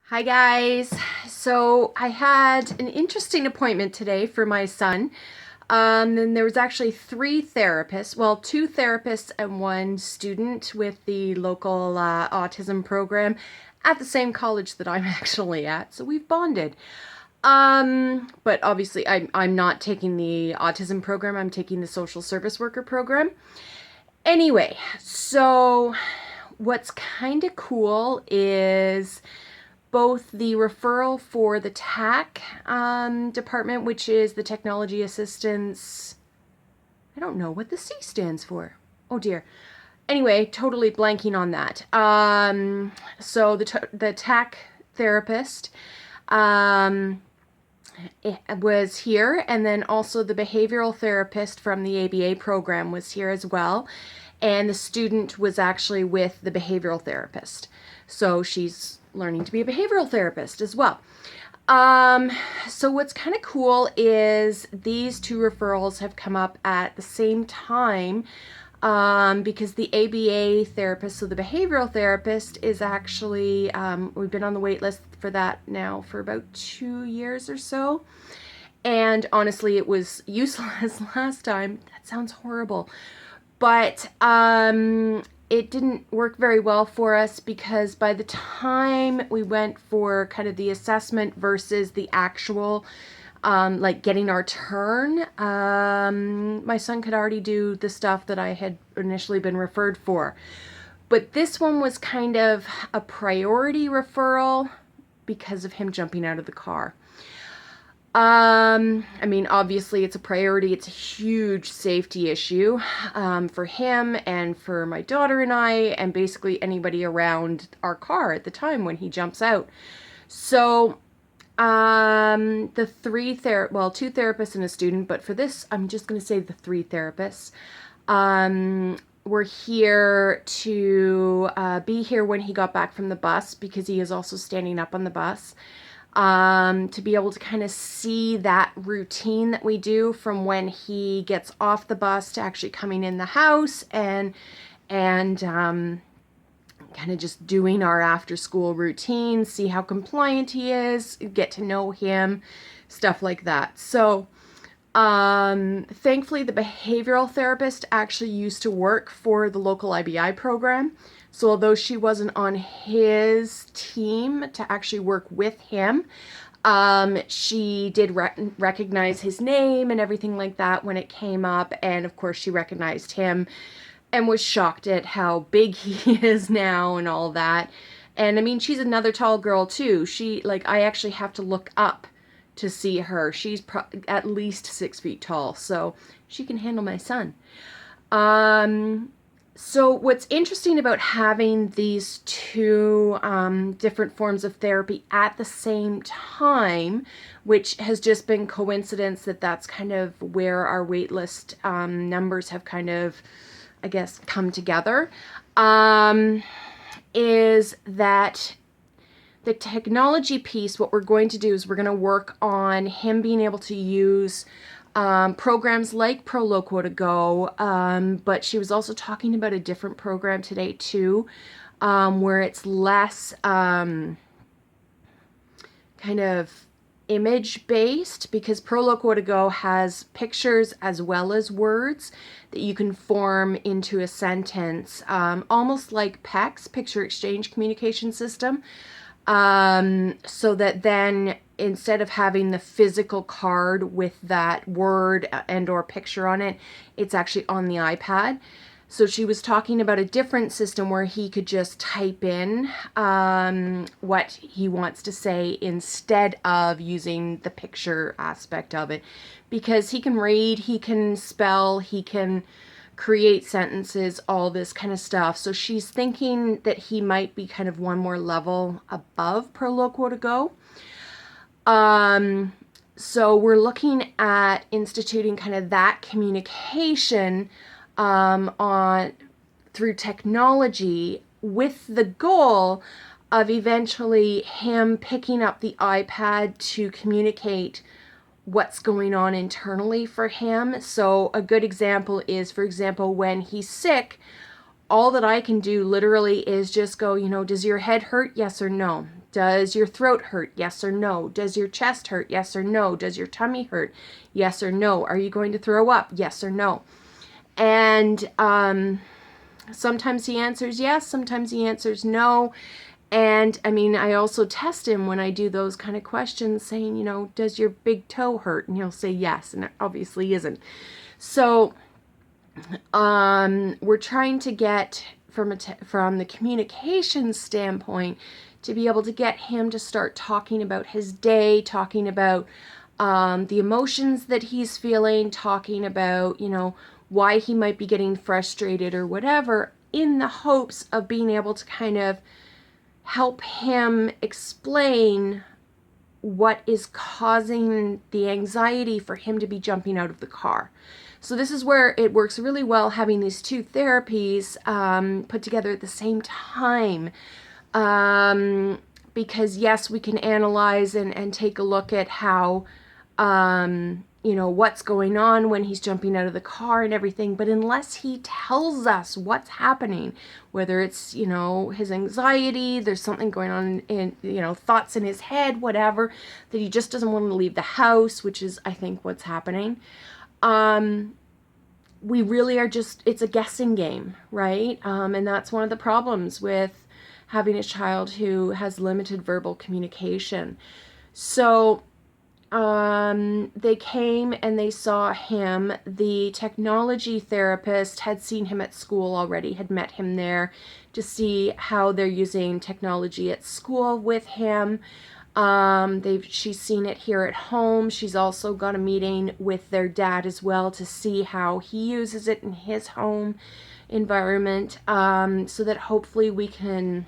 Hi guys. So I had an interesting appointment today for my son. And there was actually three therapists, well, two therapists and one student with the local autism program at the same college that I'm actually at. So we've bonded. But obviously I'm not taking the autism program. I'm taking the social service worker program. Anyway, so what's kind of cool is both the referral for the TAC department, which is the technology assistance. I don't know what the C stands for. Oh dear. Anyway, totally blanking on that. So the TAC therapist it was here, and then also the behavioral therapist from the ABA program was here as well, and the student was actually with the behavioral therapist, so she's learning to be a behavioral therapist as well. So what's kind of cool is these two referrals have come up at the same time, because the ABA therapist, so the behavioral therapist, is actually, we've been on the wait list for that now for about 2 years or so. And honestly, it was useless last time. That sounds horrible. But it didn't work very well for us because by the time we went for kind of the assessment versus the actual like getting our turn, my son could already do the stuff that I had initially been referred for. But this one was kind of a priority referral because of him jumping out of the car. I mean, obviously it's a priority. It's a huge safety issue for him and for my daughter and I, and basically anybody around our car at the time when he jumps out. So the two therapists and a student, but for this, I'm just going to say the three therapists, were here to be here when he got back from the bus, because he is also standing up on the bus, to be able to kind of see that routine that we do from when he gets off the bus to actually coming in the house, and kind of just doing our after school routine, see how compliant he is, get to know him, stuff like that. So thankfully the behavioral therapist actually used to work for the local IBI program. So although she wasn't on his team to actually work with him, she did recognize his name and everything like that when it came up. And of course she recognized him and was shocked at how big he is now and all that. And I mean, she's another tall girl too. I actually have to look up to see her. She's at least 6 feet tall, so she can handle my son. So what's interesting about having these two different forms of therapy at the same time, which has just been coincidence that that's kind of where our wait list numbers have kind of, I guess, come together, is that the technology piece, what we're going to do is we're going to work on him being able to use programs like Proloquo to go, but she was also talking about a different program today too, where it's less kind of image based, because Proloquo to go has pictures as well as words that you can form into a sentence, almost like PECS, picture exchange communication system, so that then instead of having the physical card with that word and or picture on it, it's actually on the iPad. So she was talking about a different system where he could just type in what he wants to say instead of using the picture aspect of it, because he can read, he can spell, he can create sentences, all this kind of stuff. So she's thinking that he might be kind of one more level above Proloquo to go. So we're looking at instituting kind of that communication on through technology, with the goal of eventually him picking up the iPad to communicate what's going on internally for him. So a good example is, for example, when he's sick, all that I can do literally is just go, does your head hurt? Yes or no. Does your throat hurt? Yes or no? Does your chest hurt? Yes or no? Does your tummy hurt? Yes or no? Are you going to throw up? Yes or no? And sometimes he answers yes, sometimes he answers no. And I mean, I also test him when I do those kind of questions, saying, does your big toe hurt? And he'll say yes, and it obviously isn't. So we're trying to get from the communication standpoint to be able to get him to start talking about his day, talking about the emotions that he's feeling, talking about, why he might be getting frustrated or whatever, in the hopes of being able to kind of help him explain what is causing the anxiety for him to be jumping out of the car. So this is where it works really well having these two therapies put together at the same time. Because yes, we can analyze and take a look at how, what's going on when he's jumping out of the car and everything. But unless he tells us what's happening, whether it's, his anxiety, there's something going on in, thoughts in his head, whatever, that he just doesn't want to leave the house, which is, I think, what's happening. We really are it's a guessing game, right? And that's one of the problems with having a child who has limited verbal communication. So they came and they saw him. The technology therapist had seen him at school already, had met him there to see how they're using technology at school with him. She's seen it here at home. She's also got a meeting with their dad as well to see how he uses it in his home environment, so that hopefully we can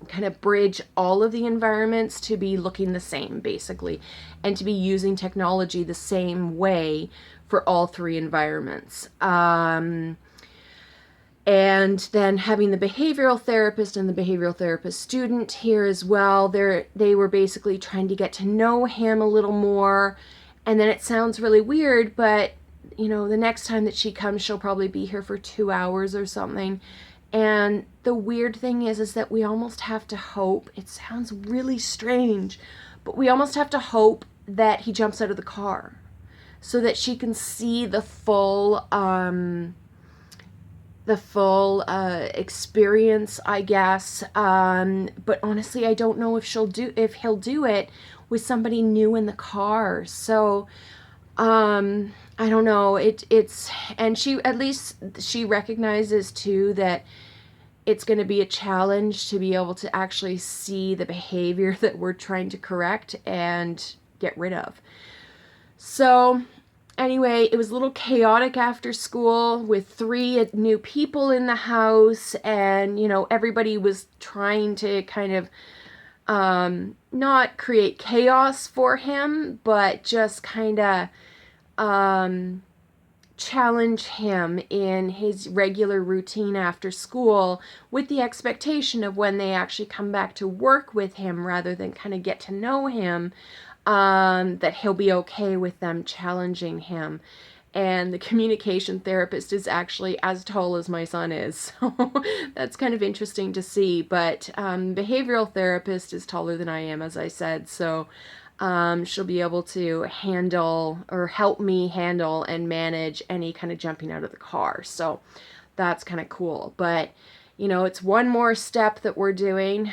kind of bridge all of the environments to be looking the same, basically, and to be using technology the same way for all three environments. And then having the behavioral therapist and the behavioral therapist student here as well, they were basically trying to get to know him a little more. And then it sounds really weird, but the next time that she comes, she'll probably be here for 2 hours or something. And the weird thing is that we almost have to hope, it sounds really strange, but we almost have to hope that he jumps out of the car so that she can see the full experience, I guess. But honestly, I don't know if he'll do it with somebody new in the car. So, I don't know. And she recognizes too that it's going to be a challenge to be able to actually see the behavior that we're trying to correct and get rid of. So anyway, it was a little chaotic after school with 3 new people in the house, and everybody was trying to kind of not create chaos for him, but just kind of challenge him in his regular routine after school, with the expectation of when they actually come back to work with him, rather than kind of get to know him, that he'll be okay with them challenging him. And the communication therapist is actually as tall as my son is. So that's kind of interesting to see. But behavioral therapist is taller than I am, as I said. So she'll be able to handle or help me handle and manage any kind of jumping out of the car. So that's kind of cool. But, it's one more step that we're doing.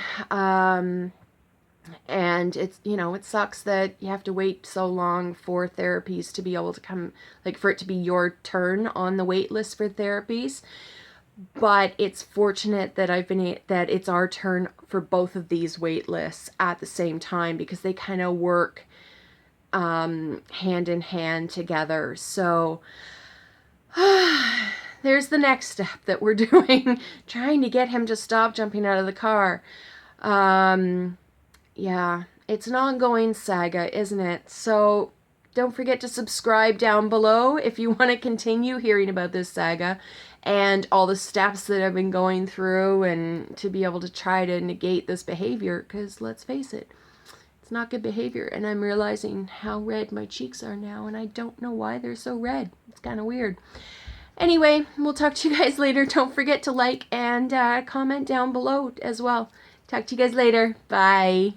And it's, it sucks that you have to wait so long for therapies to be able to come, like for it to be your turn on the wait list for therapies. But it's fortunate that that it's our turn for both of these wait lists at the same time, because they kind of work hand in hand together. So there's the next step that we're doing, trying to get him to stop jumping out of the car. Yeah, it's an ongoing saga, isn't it? So don't forget to subscribe down below if you want to continue hearing about this saga and all the steps that I've been going through, and to be able to try to negate this behavior, because let's face it, it's not good behavior. And I'm realizing how red my cheeks are now, and I don't know why they're so red. It's kind of weird. Anyway, we'll talk to you guys later. Don't forget to like and comment down below as well. Talk to you guys later. Bye.